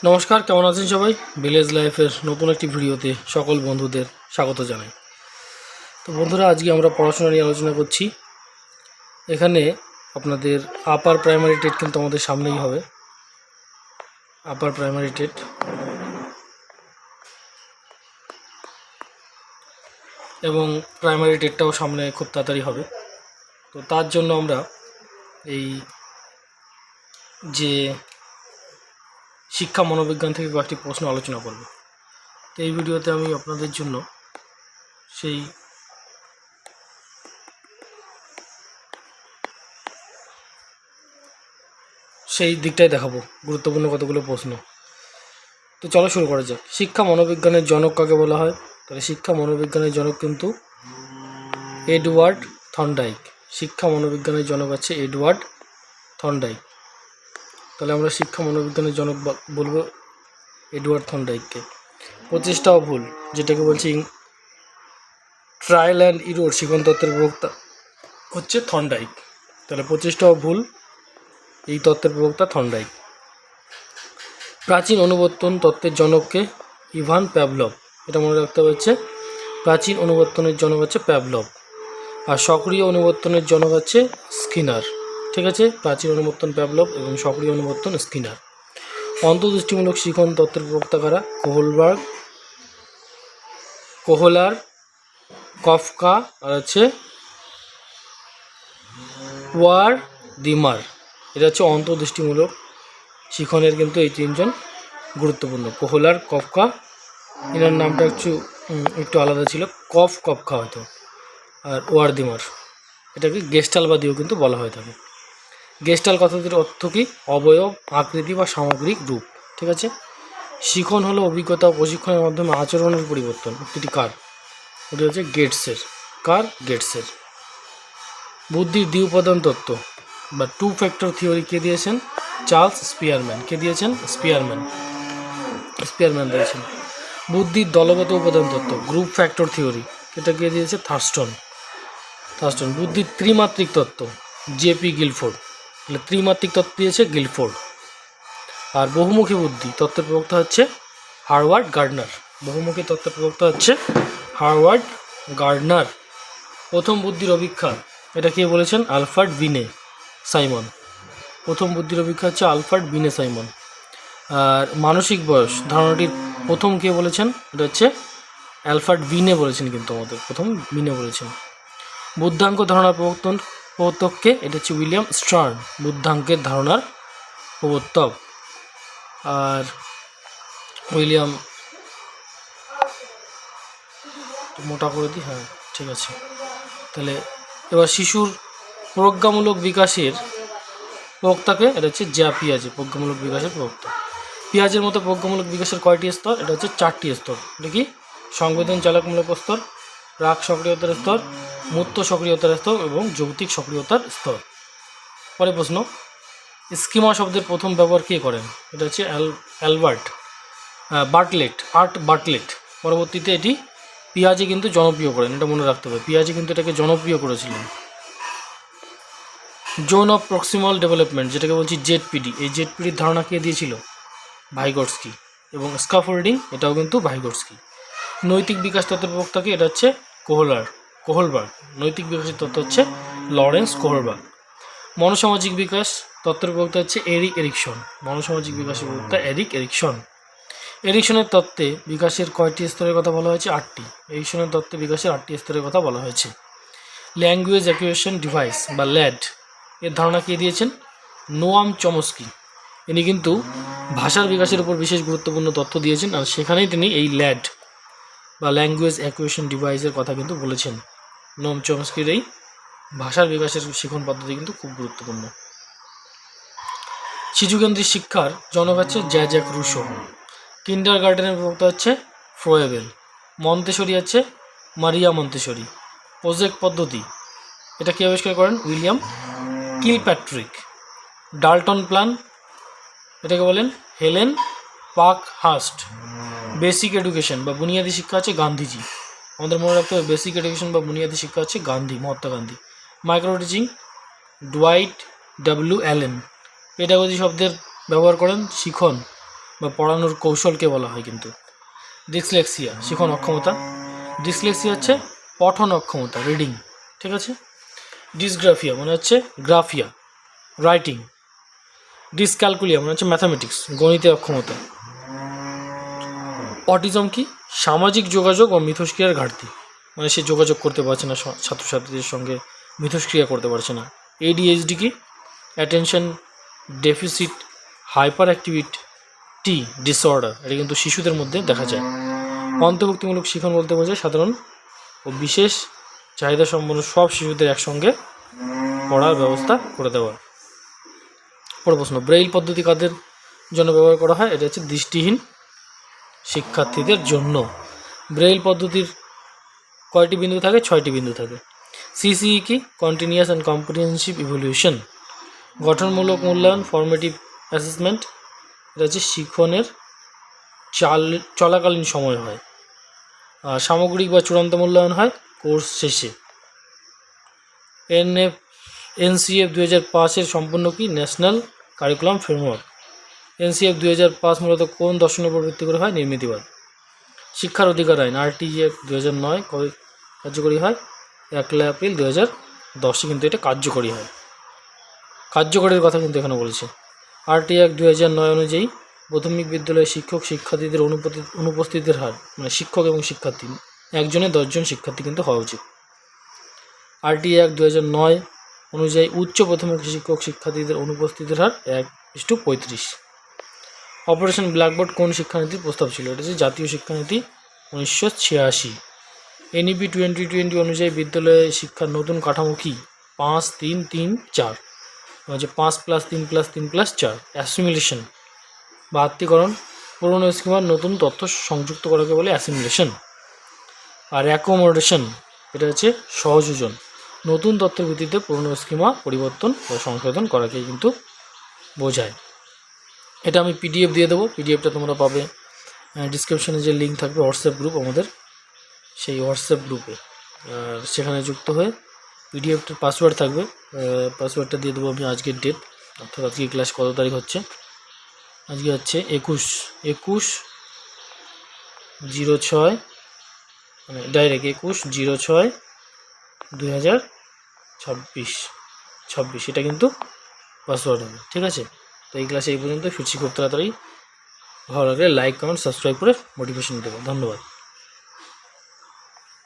নমস্কার, কেমন আছেন সবাই? ভিলেজ লাইফের নতুন একটি ভিডিওতে সকল বন্ধুদের স্বাগত জানাই। তো বন্ধুরা, আজকে আমরা পড়াশোনা নিয়ে আলোচনা করছি। এখানে আপনাদের আপার প্রাইমারি টেট কিন্তু আমাদের সামনেই হবে। আপার প্রাইমারি টেট এবং প্রাইমারি টেটটাও সামনে খুব তাড়াতাড়ি হবে। তো তার জন্য আমরা এই যে শিক্ষা মনোবিজ্ঞান থেকে কয়েকটি প্রশ্ন আলোচনা করব। তো এই ভিডিওতে আমি আপনাদের জন্য সেই দিকটাই দেখাবো, গুরুত্বপূর্ণ কতগুলো প্রশ্ন। তো চলো শুরু করা যাক। শিক্ষা মনোবিজ্ঞানের জনক কাকে বলা হয়? তাহলে শিক্ষা মনোবিজ্ঞানের জনক কিন্তু এডওয়ার্ড থর্নডাইক। শিক্ষা মনোবিজ্ঞানের জনক আছে এডওয়ার্ড থর্নডাইক। তাহলে আমরা শিক্ষা মনোবিজ্ঞানের জনক বলবো এডওয়ার্ড থর্নডাইককে। প্রচেষ্টাও ভুল, যেটাকে বলছি ট্রায়াল অ্যান্ড ইরোর শিখন তত্ত্বের প্রবক্তা হচ্ছে থর্নডাইক। তাহলে প্রচেষ্টাও ভুল, এই তত্ত্বের প্রবক্তা থর্নডাইক। প্রাচীন অনুবর্তন তত্ত্বের জনককে ইভান প্যাভলভ। এটা মনে রাখতে হচ্ছে, প্রাচীন অনুবর্তনের জনক হচ্ছে প্যাভলভ। আর সক্রিয় অনুবর্তনের জনক হচ্ছে স্কিনার। ঠিক আছে, প্রাচীন অনুবর্তন প্যাভলভ এবং সক্রিয় অনুবর্তন স্কিনার। অন্তর্দৃষ্টিমূলক শিখন তত্ত্বের প্রবক্তা কারা? কোহলার, কফকা আর হচ্ছে ওয়ারদিমার। এটা হচ্ছে অন্তর্দৃষ্টিমূলক শিখনের কিন্তু এই তিনজন গুরুত্বপূর্ণ। কোহলার, কফকা, এনার নামটা একটু আলাদা ছিল, কফকা হয়তো, আর ওয়ারদিমার। এটাকে গেস্টালবাদীও কিন্তু বলা হয়ে থাকে। গেস্টাল কথাটির অর্থ কি? অবয়ব, আকৃতি বা সামগ্রিক রূপ। ঠিক আছে। শিখন হলো অভিজ্ঞতা ও প্রশিক্ষণের মাধ্যমে আচরণের পরিবর্তন। উক্তিটি কার? ওটি হচ্ছে গেটসের। গেটসের। বুদ্ধির দ্বি উপাদান তত্ত্ব বা টু ফ্যাক্টর থিওরি কে দিয়েছেন? Charles Spearman. কে দিয়েছেন? স্পিয়ারম্যান দিয়েছেন। বুদ্ধির দলগত উপাদান তত্ত্ব, গ্রুপ ফ্যাক্টর থিওরি, এটা কে দিয়েছে? থার্স্টন। বুদ্ধির ত্রিমাত্রিক তত্ত্ব, জেপি গিলফোর্ড। তাহলে ত্রিমাত্রিক তত্ত্ব দিয়েছে গিলফোর্ড। আর বহুমুখী বুদ্ধি তত্ত্বের প্রবক্তা হচ্ছে হারওয়ার্ড গার্ডনার। বহুমুখী তত্ত্বের প্রবক্তা হচ্ছে হারওয়ার্ড গার্ডনার। প্রথম বুদ্ধির অভিক্ষা, এটা কে বলেছেন? আলফ্রেড বিনে সাইমন। প্রথম বুদ্ধির অভিক্ষা হচ্ছে আলফ্রেড বিনে সাইমন। আর মানসিক বয়স ধারণাটির প্রথম কে বলেছেন? এটা হচ্ছে আলফ্রেড বিনে বলেছেন, কিন্তু আমাদের প্রথম বিনে বলেছেন। বুদ্ধাঙ্ক ধারণার প্রবর্তককে? এটা হচ্ছে উইলিয়াম স্টার্ন, বুদ্ধাঙ্কের ধারণার প্রবর্তক। আর উইলিয়াম, মোটা করে দিই, হ্যাঁ ঠিক আছে। তাহলে এবার শিশুর প্রজ্ঞামূলক বিকাশের প্রবক্তাকে? এটা হচ্ছে জ্যা পিয়াজে, প্রজ্ঞামূলক বিকাশের প্রবক্তা। পিয়াজের মতো প্রজ্ঞামূলক বিকাশের কয়টি স্তর? এটা হচ্ছে 4টি স্তর। এটা কি? সংবেদন চালকমূলক স্তর, প্রাক সক্রিয়তার স্তর, মূর্ত সক্রিয়তার স্তর এবং যৌক্তিক সক্রিয়তার স্তর। পরে প্রশ্ন, স্কিমা শব্দের প্রথম ব্যবহার কে করেন? এটা হচ্ছে বার্টলেট। পরবর্তীতে এটি পিয়াজে কিন্তু জনপ্রিয় করেন, এটা মনে রাখতে হবে। পিয়াজে কিন্তু এটাকে জনপ্রিয় করেছিলেন। জোন অফ প্রক্সিমাল ডেভেলপমেন্ট, যেটাকে বলছি জেডপিডি, এই জেডপিডির ধারণা কে দিয়েছিল? ভাইগটস্কি। এবং স্কাফোল্ডিং, এটাও কিন্তু ভাইগটস্কি। নৈতিক বিকাশ তত্ত্বের প্রবক্তাকে? এটা হচ্ছে কোহলবার্গ। নৈতিক বিকাশের তত্ত্ব হচ্ছে লরেন্স কোহলবার্গ। মনোসামাজিক বিকাশ তত্ত্বের প্রবক্তা হচ্ছে এরিক এরিকসন। মনোসামাজিক বিকাশের প্রবক্তা এরিক এরিকসন। এরিকসনের তত্ত্বে বিকাশের কয়টি স্তরের কথা বলা হয়েছে? 8টি। এরিকসনের তত্ত্বে বিকাশের 8টি স্তরের কথা বলা হয়েছে। ল্যাঙ্গুয়েজ অ্যাকুইজিশন ডিভাইস বা ল্যাড, এর ধারণা কে দিয়েছেন? Noam Chomsky. ইনি কিন্তু ভাষার বিকাশের উপর বিশেষ গুরুত্বপূর্ণ তথ্য দিয়েছেন, আর সেখানেই তিনি এই ল্যাড বা ল্যাঙ্গুয়েজ অ্যাকুইজিশন ডিভাইসের কথা কিন্তু বলেছেন। নোয়াম চমস্কির এই ভাষার বিকাশের শিখন পদ্ধতি কিন্তু খুব গুরুত্বপূর্ণ। শিশুকেন্দ্রিক শিক্ষার জনক হচ্ছে জ্যাক রুশো। কিন্ডার গার্ডেনের প্রবক্তা হচ্ছে ফ্রয়েবেল। মন্তেশ্বরী হচ্ছে মারিয়া মন্তেশ্বরী। প্রজেক্ট পদ্ধতি, এটা কে আবিষ্কার করেন? William Kilpatrick. ডাল্টন প্ল্যান, এটাকে বলেন হেলেন পার্কহার্স্ট। বেসিক এডুকেশন বা বুনিয়াদী শিক্ষা হচ্ছে গান্ধীজি। আমাদের মনে রাখতে হবে, বেসিক এডুকেশন বা বুনিয়াদী শিক্ষা হচ্ছে Mahatma Gandhi. Micro teaching, Dwight W Allen. Pedagogy শব্দের ব্যবহার করেন শিখন বা পড়ানোর কৌশলকে বলা হয় কিন্তু। ডিসলেক্সিয়া শিখন অক্ষমতা, ডিসলেক্সিয়া হচ্ছে পঠন অক্ষমতা, রিডিং, ঠিক আছে। ডিসগ্রাফিয়া মানে হচ্ছে গ্রাফিয়া, রাইটিং। ডিসক্যালকুলিয়া মানে হচ্ছে ম্যাথামেটিক্স, গণিতে অক্ষমতা। অটিজম কি? সামাজিক যোগাযোগ ও মিথস্ক্রিয়ার ঘাটতি, মানে সে যোগাযোগ করতে পারছে না ছাত্রছাত্রীদের সঙ্গে, মিথস্ক্রিয়া করতে পারছে না। এডিএইচডি কি? Attention deficit hyper activity disorder, এটা কিন্তু শিশুদের মধ্যে দেখা যায়। অন্তর্ভুক্তিমূলক শিখন বলতে বোঝায় সাধারণ ও বিশেষ চাহিদা সম্পন্ন সব শিশুদের একসঙ্গে পড়ার ব্যবস্থা করে দেওয়া। পরে প্রশ্ন, ব্রেইল পদ্ধতি কাদের জন্য ব্যবহার করা হয়? এটা হচ্ছে দৃষ্টিহীন শিক্ষার্থীদের জন্য। ব্রেইল পদ্ধতির কয়টি বিন্দু থাকে? 6টি বিন্দু থাকে। সিসিই কি? Continuous and comprehensive evaluation. গঠনমূলক মূল্যায়ন, ফর্মেটিভ অ্যাসেসমেন্ট, এটা হচ্ছে শিক্ষণের চলাকালীন সময় হয়। আর সামগ্রিক বা চূড়ান্ত মূল্যায়ন হয় কোর্স শেষে। এনসিএফ 2005 সম্পূর্ণ কি? National curriculum framework. এনসিএফ 2005 মূলত কোন দর্শনের উপর ভিত্তি করে হয়? নির্মিতিবাদ। শিক্ষার অধিকার আইন আরটিই অ্যাক্ট 2009 কবে কার্যকরী হয়? 1 এপ্রিল 2010 কিন্তু এটা কার্যকরী হয়। কার্যকরের কথা কিন্তু এখানে বলছে। আরটিই অ্যাক্ট 2009 অনুযায়ী প্রাথমিক বিদ্যালয়ে শিক্ষক শিক্ষার্থীদের অনুপস্থিতির হার, মানে শিক্ষক এবং শিক্ষার্থী একজনে 10 জন শিক্ষার্থী কিন্তু হওয়া উচিত। আরটিই অ্যাক্ট 2009 অনুযায়ী উচ্চ প্রাথমিক শিক্ষক শিক্ষার্থীদের অনুপস্থিতির হার 1:35। অপারেশন ব্ল্যাকবোর্ড কোন শিক্ষানীতির প্রস্তাব ছিল? এটা হচ্ছে জাতীয় শিক্ষানীতি 1986। এনইপি 2020 অনুযায়ী বিদ্যালয়ে শিক্ষার নতুন কাঠামো কি? 5-3-3-4, হচ্ছে 5+3+3+4। অ্যাসিমিলেশন বা আত্মীকরণ, পুরনো স্কিমার নতুন তথ্য সংযুক্ত করাকে বলে অ্যাসিমিলেশন। আর অ্যাকোমোডেশন, এটা হচ্ছে সহযোজন, নতুন তথ্যের ভিত্তিতে পুরনো স্কিমা পরিবর্তন বা সংশোধন করাকে কিন্তু বোঝায়। এটা আমি পিডিএফ দিয়ে দেবো, পিডিএফটা তোমরা পাবে ডিসক্রিপশনে যে লিঙ্ক থাকবে হোয়াটসঅ্যাপ গ্রুপ আমাদের, সেই হোয়াটসঅ্যাপ গ্রুপে। আর সেখানে যুক্ত হয়ে পিডিএফটার পাসওয়ার্ড থাকবে, পাসওয়ার্ডটা দিয়ে দেবো আমি আজকের ডেট, অর্থাৎ আজকে ক্লাস কত তারিখ হচ্ছে? আজকে হচ্ছে 21/06, মানে ডাইরেক্ট 21/06/2026, এটা কিন্তু পাসওয়ার্ড হবে, ঠিক আছে। তো এই ক্লাসে এই পর্যন্ত। ফিরছি খুব তাড়াতাড়ি। ভালো লাগলে লাইক, কমেন্ট, সাবস্ক্রাইব করে মোটিভেশন দেবো। ধন্যবাদ।